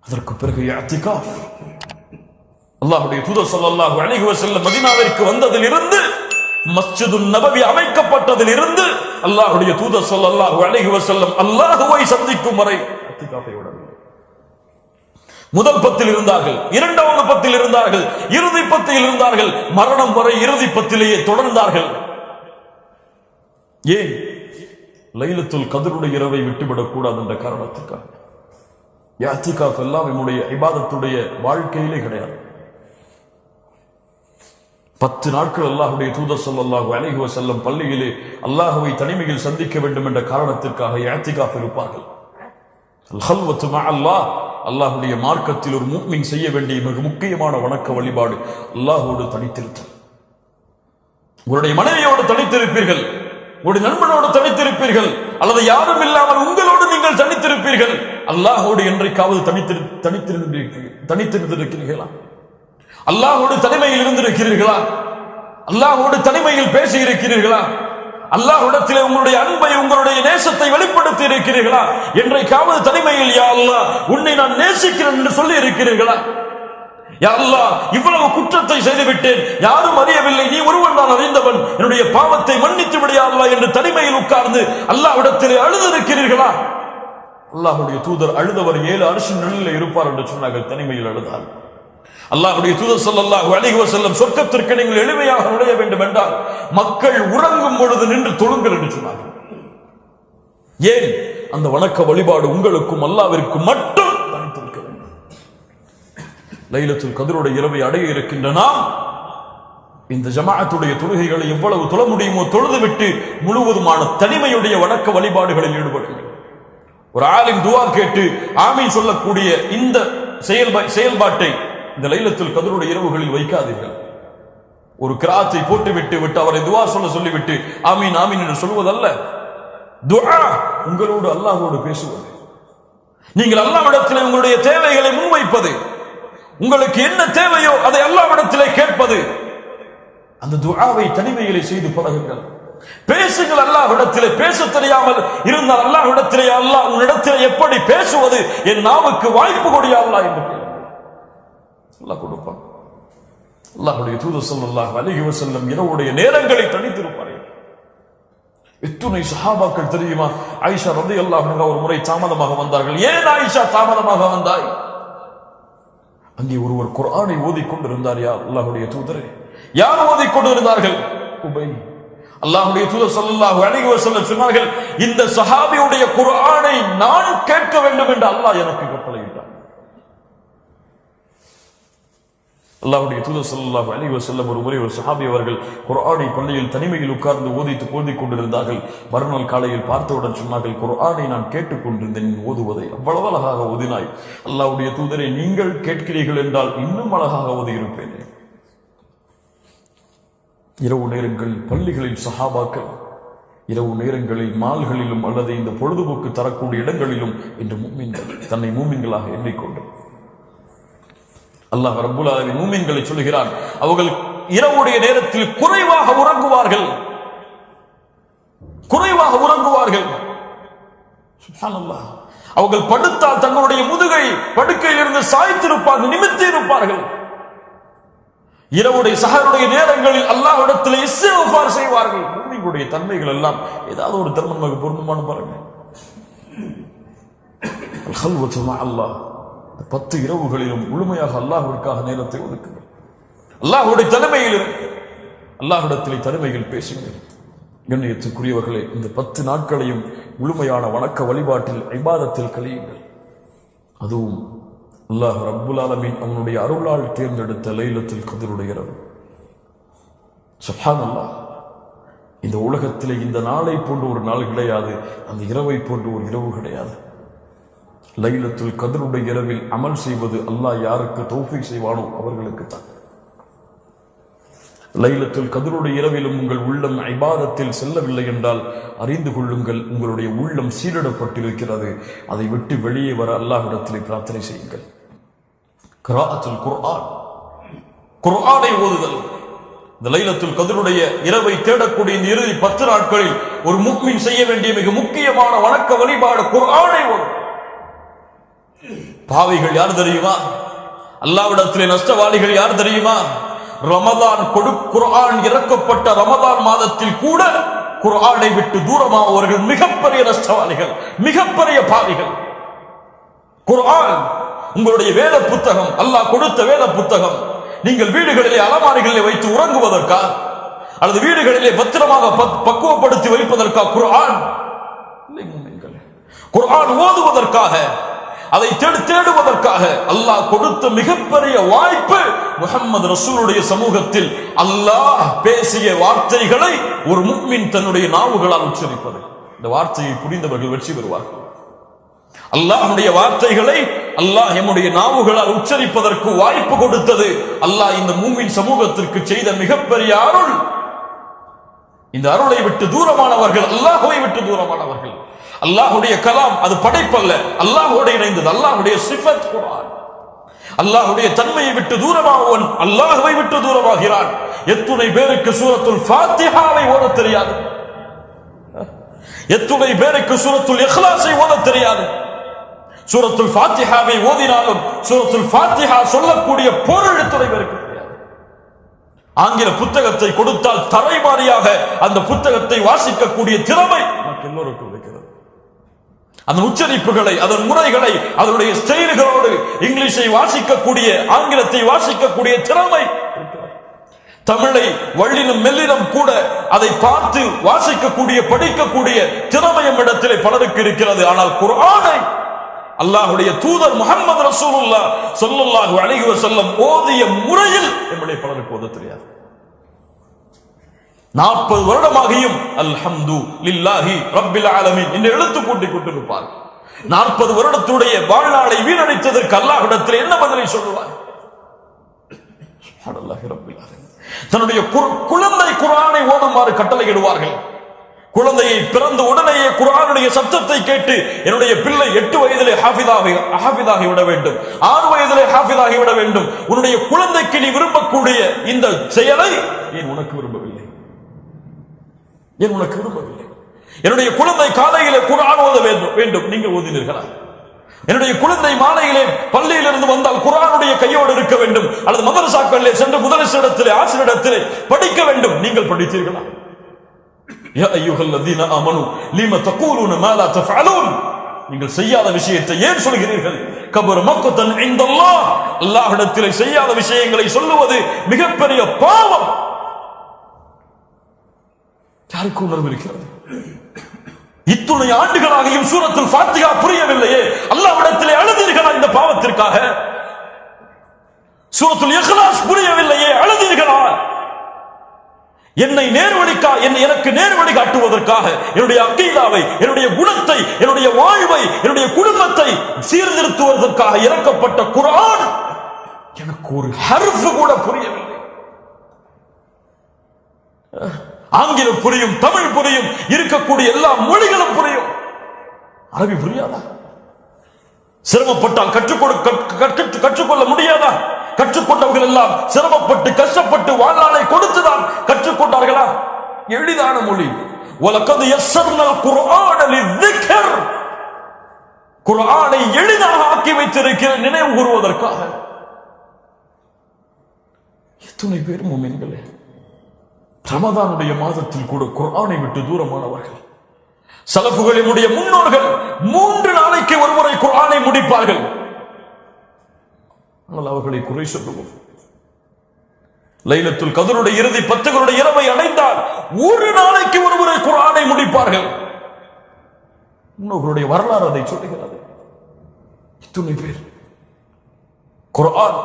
அதற்கு பிறகு இஅ்திகாஃப். அல்லாஹ்வுடைய தூதர் ஸல்லல்லாஹு அலைஹி வஸல்லம் மதீனாவிற்கு வந்ததிலிருந்து, மஸ்ஜிதுன் நபவி அமைக்கப்பட்டதிலிருந்து அல்லாஹ்வுடைய தூதர் ஸல்லல்லாஹு அலைஹி வஸல்லம் அல்லாஹ்வை சந்திக்கும் வரை இஅ்திகாஃபை விடவில்லை. முதல் பத்தில் இருந்தார்கள், இரண்டாவது பத்தில் இருந்தார்கள், இறுதி பத்தில் இருந்தார்கள், மரணம் வரை இறுதி பத்திலேயே தொடர்ந்தார்கள். ஏன்? லைலத்துல் கத்ருடைய இரவை விட்டுவிடக் கூடாது என்ற காரணத்துக்காக. இஅ்திகாஃப் எல்லாம் நம்முடைய இபாதத்துடைய வாழ்க்கையிலே கிடையாது. 10 நாட்கள் அல்லாஹ்வுடைய தூதர் ஸல்லல்லாஹு அலைஹி வஸல்லம் பள்ளியிலே அல்லாஹ்வை தனிமையில் சந்திக்க வேண்டும் என்ற காரணத்திற்காக இஅ்திகாஃப் இருப்பார்கள். அல் ஹல்வத்து மஅ அல்லாஹ், அல்லாஹ்வுடைய மார்க்கத்தில் ஒரு முஃமின் செய்ய வேண்டிய மிக முக்கியமான வணக்க வழிபாடு அல்லாஹ்வோடு தனித்திருத்தல். உங்களுடைய மனைவியோடு தனித்திருப்பீர்கள், உங்களுடைய நண்பனோடு தனித்திருப்பீர்கள், அல்லது யாரும் இல்லாமல் உங்களோடு நீங்கள் தனித்திருப்பீர்கள். அல்லாஹ்வோடு என்றைக்காவது தனித்திருந்திருக்கிறீர்களா? அல்லாஹ்வோடு தனிமையில் இருந்திருக்கிறீர்களா? அல்லாஹ்வோடு தனிமையில் பேசி இருக்கிறீர்களா? அல்லாஹ்விடத்திலே உங்களுடைய அன்பை, உங்களுடைய நேசத்தை வெளிப்படுத்தி இருக்கிறீர்களா? என்றைக்காவது தனிமையில் யா அல்லாஹ் உன்னை நான் நேசிக்கிறேன் என்று சொல்லி இருக்கிறீர்களா? யா அல்லாஹ் இவ்வளவு குற்றத்தை செய்துவிட்டேன், யாரும் அறியவில்லை, நீ ஒருவன் தான் அறிந்தவன், என்னுடைய பாவத்தை மன்னித்து விடு யா அல்லாஹ் என்று தனிமையில் உட்கார்ந்து அல்லாஹ்விடத்திலே அழுதிருக்கிறீர்களா? அல்லாஹ்வுடைய தூதர் அழுதவர் 7 அர்ஷின் நிழலில் இருப்பார் என்று சொன்னார்கள். தனிமையில் அழுதார். அல்லாஹ்வுடைய தூதர் ஸல்லல்லாஹு அலைஹி வஸல்லம் சொர்க்கத்திற்கு நீங்கள் எளிமையாக நுழைய வேண்டும் என்றால் மக்கள் உறங்கும் பொழுது நின்று தொழுங்கள் என்று சொன்னார்கள். ஏன்? அந்த வணக்க வழிபாடு உங்களுக்கும் அல்லாஹ்விற்கும் மட்டும் தனித்திருக்க வேண்டும். லைலத்துல் கத்ருடைய இரவை அடைய இருக்கின்ற நாம் இந்த ஜமாஅத்துடைய தொழுகைகளை எவ்வளவு தொழ முடியுமோ தொழுதுவிட்டு முழுவதுமான தனிமையுடைய வணக்க வழிபாடுகளில் ஈடுபடுங்கள். ஒரு ஆலிம் துஆ கேட்டு ஆமீன் சொல்லக்கூடிய இந்த செயல்பாட்டை இந்த லைலத்துல் கத்ருடைய இரவுகளில் வைக்காதீர்கள். ஒரு கிராத்தை போட்டுவிட்டு அவரை துஆ சொல்லிவிட்டு ஆமீன் ஆமீன் என்று சொல்வதல்ல. துஆ உங்களோடு அல்லாஹ்வோடு பேசுவது, நீங்கள் அல்லாஹ்விடத்திலே உங்களுடைய தேவைகளை முன்வைப்பது, உங்களுக்கு என்ன தேவையோ அதை அல்லாஹ்விடத்திலே கேட்பது. அந்த துஆவை தனிமையிலே செய்து பழகுங்கள். பேசுங்கள் அல்லாஹ்விடத்திலே. பேச தெரியாமல் இருந்தால் அல்லாஹ்விடத்திலே அல்லாஹ் உன்னிடத்திலே எப்படி பேசுவது, என் நாவுக்கு வாய்ப்பு கொடியா அல்லாஹ் என்று அல்லாஹ் கொடுப்பான். அல்லாஹ்வுடைய தூதர் ஸல்லல்லாஹு அலைஹி வஸல்லம் இரவுடைய நேரங்களை தனித்திருப்பார்கள். எத்துணை சஹாபாக்கள் தெரியுமா? ஆயிஷா ரலியல்லாஹு அன்ஹா ஒரு முறை தாமதமாக வந்தார்கள். ஏன் ஆயிஷா தாமதமாக வந்தாய்? அங்கே ஒருவர் குர்ஆனை ஓதிக்கொண்டிருந்தார். யா அல்லாஹ்வுடைய தூதரே, யார் ஓதிக்கொண்டிருந்தார்கள்? உபை. அல்லாஹ்வுடைய தூதர் ஸல்லல்லாஹு அலைஹி வஸல்லம் சொன்னார்கள், இந்த சஹாபியுடைய குர்ஆனை நான் கேட்க வேண்டும் என்று அல்லாஹ் எனக்கு கட்டளையிட்டார். அல்லாஹ்வுடைய தூதர் ஸல்லல்லாஹு அலைஹி வஸல்லம் ஒரு முறை ஒரு சஹாபி அவர்கள் குர்ஆனை பள்ளியில் தனிமையில் உட்கார்ந்து ஓதிக் கொண்டிருந்தார்கள். மறுநாள் காலையில் பார்த்தவுடன் சொன்னார்கள், குர்ஆனை நான் கேட்டுக்கொண்டிருந்தேன் ஓதுவதை, அவ்வளவு அழகாக ஓதினாய். அல்லாஹ்வுடைய தூதரை, நீங்கள் கேட்கிறீர்கள் என்றால் இன்னும் அழகாக ஓதியிருப்பேனே. இரவு நேரங்களில் பள்ளிகளில் சஹாபாக்கள், இரவு நேரங்களில் மால்களிலும் அல்லது இந்த பொழுதுபோக்கு தரக்கூடிய இடங்களிலும் இன்று முஃமின்கள் தன்னை மூமின்களாக எண்ணிக்கொண்டு அல்லாஹ் ரப்புல் ஆலமீன் மூமின்களை சொல்கிறான், அவர்கள் இரவுடைய நேரத்தில் குறைவாக உறங்குவார்கள். சுப்ஹானல்லாஹ். அவர்கள் படுத்தால் தங்களுடைய முதுகை படுக்கையில் இருந்து சாய்த்திருப்பார்கள், நிமிர்த்தி இருப்பார்கள். இரவுடைய சஹருடைய நேரங்களில் அல்லாஹ்விடத்தில் இஸ்திக்ஃபார் செய்வார்கள். மூமின்களுடைய தன்மைகள் எல்லாம் ஏதாவது ஒரு தர்மமாக பொருந்துமான பாருங்க. அல் ஹல்வத்து மஅ அல்லாஹ். 10 இரவுகளிலும் முழுமையாக அல்லாஹ்விற்காக நேரத்தை ஒதுக்குங்கள். அல்லாஹ்வுடைய தனிமையில் அல்லாஹ்விடத்திலே தனிமையில் பேசுங்கள். கண்ணியத்துக்குரியவர்களே, இந்த 10 நாட்களையும் முழுமையான வணக்க வழிபாட்டில் இபாதத்தில் கழியுங்கள். அதுவும் அல்லாஹ் ரப்புல் ஆலமீன் அவனுடைய அருளால் தேர்ந்தெடுத்த லைலத்துல் கத்ருடைய இரவு. சுப்ஹானல்லாஹ். இந்த உலகத்திலே இந்த நாளை போன்ற ஒரு நாள் கிடையாது, அந்த இரவை போன்ற ஒரு இரவு கிடையாது. லைலத்துல் கத்ருடைய இரவில் அமல் செய்வது அல்லாஹ் யாருக்கு தௌஃபீக் செய்வானோ அவர்களுக்கு தான். லைலத்துல் கத்ருடைய இரவிலும் உங்கள் உள்ளம் இபாதத்தில் செல்லவில்லை என்றால் அறிந்து கொள்ளுங்கள், உங்களுடைய உள்ளம் சீரிடப்பட்டிருக்கிறது. அதை விட்டு வெளியே வர அல்லாஹ்விடத்திலே பிரார்த்தனை செய்யுங்கள். கிராஅத்துல் குர்ஆன், குர்ஆனை ஓதுதல். இந்த லைலத்துல் கத்ருடைய இரவை தேடக்கூடிய இந்த இறுதி 10 நாட்களில் ஒரு முஃமின் செய்ய வேண்டிய மிக முக்கியமான வணக்க வழிபாடு குர்ஆனை ஓதுதல். பாவிகள் யார் தெரியுமா? அல்லாஹ்விடத்திலே நஷ்டவாளிகள் யார் தெரியுமா? ரமதான் குர்ஆன் இறக்கப்பட்ட ரமதான் மாதத்தில் கூட குர்ஆனை விட்டு தூரமானவர்கள் மிகப்பெரிய நஷ்டவாளிகள், மிகப்பெரிய பாவிகள். குர்ஆன் உங்களுடைய வேத புத்தகம், அல்லாஹ் கொடுத்த வேத புத்தகம். நீங்கள் வீடுகளிலே அலமாரிகளிலே வைத்து உறங்குவதற்கா அல்லது வீடுகளிலே பத்திரமாக பக்குவப்படுத்தி வைப்பதற்கா குர்ஆன்? குர்ஆன் ஓதுவதற்காக, அதை தேடுவதற்காக அல்லாஹ் கொடுத்த மிகப்பெரிய வாய்ப்பு. முஹம்மது ரசூலுடைய சமூகத்தில் அல்லாஹ் பேசிய வார்த்தைகளை ஒரு முஃமின் தன்னுடைய நாவுகளால் உச்சரிப்பது. இந்த வார்த்தையை புரிந்தவர்கள் வெற்றி பெறுவார்கள். அல்லாஹ்வுடைய வார்த்தைகளை அல்லாஹ் நம்முடைய நாவுகளால் உச்சரிப்பதற்கு வாய்ப்பு கொடுத்தது அல்லாஹ் இந்த மூமின் சமூகத்திற்கு செய்த மிகப்பெரிய அருள். இந்த அருளை விட்டு தூரமானவர்கள், அல்லாஹ்வை விட்டு தூரமானவர்கள். அல்லாஹ்வுடைய கலாம் அது படைப்பல்ல, அல்லாஹ்வோடு இணைந்தது. அல்லாஹ்வுடைய சிஃபத் குர்ஆன். அல்லாஹ்வுடைய தன்மையை விட்டு தூரமானவன் அல்லாஹ்வை விட்டு தூரமாகிறான். எத்துணை பேருக்கு சூரத்துல் ஃபாத்திஹாவை ஓதத் தெரியாது? எத்துணை பேருக்கு சூரத்துல் இக்லாஸை ஓதத் தெரியாது? சூரத்துல் ஃபாத்திஹாவை ஓதினாலும் சூரத்துல் ஃபாத்திஹா சொல்லக்கூடிய பொருள் எத்துணை பேருக்கு தெரியாது? ஆங்கில புத்தகத்தை கொடுத்தால் தரைமாறியாக அந்த புத்தகத்தை வாசிக்கக்கூடிய திறமை நமக்கு எல்லோருக்கும் இருக்கிறது. அந்த உச்சரிப்புகளை, அதன் முறைகளை, அதனுடைய ஸ்டைல்களோடு இங்கிலீஷை வாசிக்கக்கூடிய, ஆங்கிலத்தை வாசிக்கக்கூடிய திறமை. தமிழை வள்ளினம் மெல்லினம் கூட அதை பார்த்து வாசிக்கக்கூடிய, படிக்கக்கூடிய திறமையும் இடத்திலே பலருக்கு இருக்கிறது. ஆனால் குர்ஆனை அல்லாஹ்வுடைய தூதர் முஹம்மது ரசூலுல்லாஹ் ஸல்லல்லாஹு அலைஹி வஸல்லம் ஓதிய முறையில் நம்முடைய பலருக்கு ஓத தெரியாது. 40 வருடமாகியும் அல்ஹம்து லில்லாஹி ரப்பில் ஆலமீன் என்று எழுத்து கூட்டிக் கொண்டிருப்பார். 40 வருடத்துடைய வாழ்நாளை வீணடித்ததற்கு அல்லாஹ்விடத்தில் என்ன பதிலை சொல்லுவார்? சுப்ஹானல்லாஹி ரப்பில் ஆலமீன். தன்னுடைய குழந்தை குர்ஆனை ஓதுமாறு கட்டளையிடுவார்கள். குழந்தையை பிறந்த உடனேயே குர்ஆனுடைய சத்தத்தை கேட்டு என்னுடைய பிள்ளை 8 வயதிலே ஹாஃபிதாகி விட வேண்டும், 6 வயதிலே ஹாஃபிதாகி விட வேண்டும். உன்னுடைய குழந்தைக்கு நீ விரும்பக்கூடிய இந்த செயலை ஏன் உனக்கு விரும்பவில்லை? ஏன் உனக்கு விரும்பவில்லை? என்னுடைய குழந்தை காலையிலே குர்ஆன் ஓத வேண்டும், நீங்கள் ஓதினீர்களா? என்னுடைய குழந்தை மாலையிலே பள்ளியிலிருந்து வந்தால் குர்ஆனுடைய கையோடு இருக்க வேண்டும், அல்லது மதரசாக்களிலே சென்று முதலிடத்திலே ஆசிரியரிடத்திலே படிக்க வேண்டும், நீங்கள் படித்தீர்களா? யா அய்யுஹல்லதீன ஆமனூ லிம தகூலுன மா லா தஃஅலூன். நீங்கள் செய்யாத விஷயத்தை ஏன் சொல்கிறீர்கள்? கபர மக்கத்தன் இன்தல்லாஹ். அல்லாஹ்விடத்திலே செய்யாத விஷயங்களை சொல்லுவது மிகப்பெரிய பாவம். யாருக்கு உணர்வு இருக்கிறது? இத்துணை ஆண்டுகளாகியும் சூரத்துல் ஃபாத்திஹா புரியவில்லையே, அல்லாஹ்விடத்திலே அழுதீர்களா இந்த பாவத்திற்காக? சூரத்துல் இக்லாஸ் புரியவில்லையே, அழுதீர்களா? எனக்கு நேர்வழி காட்டுவதற்காக, என்னுடைய அக்கீதாவை, என்னுடைய குணத்தை, என்னுடைய வாழ்வை, என்னுடைய குடும்பத்தை சீர்திருத்துவதற்காக இறக்கப்பட்ட குர்ஆன் எனக்கு ஒரு ஹர்ஃப் கூட புரியவில்லை. ஆங்கிலம் புரியும், தமிழ் புரியும், இருக்கக்கூடிய எல்லா மொழிகளும் புரியும், அரபி புரியாதா? சிரமப்பட்டால் கற்றுக்கொள்ள முடியாதா? கற்றுக்கொண்டவர்கள் எல்லாம் சிரமப்பட்டு கஷ்டப்பட்டு வாழ்நாளை கொடுத்துதான் கற்றுக்கொண்டார்களா? எளிதான மொழி. வலகத் யஸ்ஸர்னல் குர்ஆன லிذிக்ர். குர்ஆனை எளிதாக ஆக்கி வைத்திருக்கிற நினைவு கூறுவதற்காக. எத்தனை பேர் முஃமின்களே ரமதானுடைய மாதத்தில் கூட குர்ஆனை விட்டு தூரமானவர்கள். சலஃபுகளினுடைய முன்னோர்கள் 3 நாளைக்கு ஒருமுறை குர்ஆனை முடிப்பார்கள். ஆனால் அவர்களை குறை சொல்லுவோம். லைலத்துல் கத்ருடைய இறுதி 10 இரவை அடைந்தால் 1 நாளைக்கு ஒருமுறை குர்ஆனை முடிப்பார்கள். முன்னோர்களுடைய வரலாறு அதை சொல்லுகிறது. இத்துணை பேர் குர்ஆன்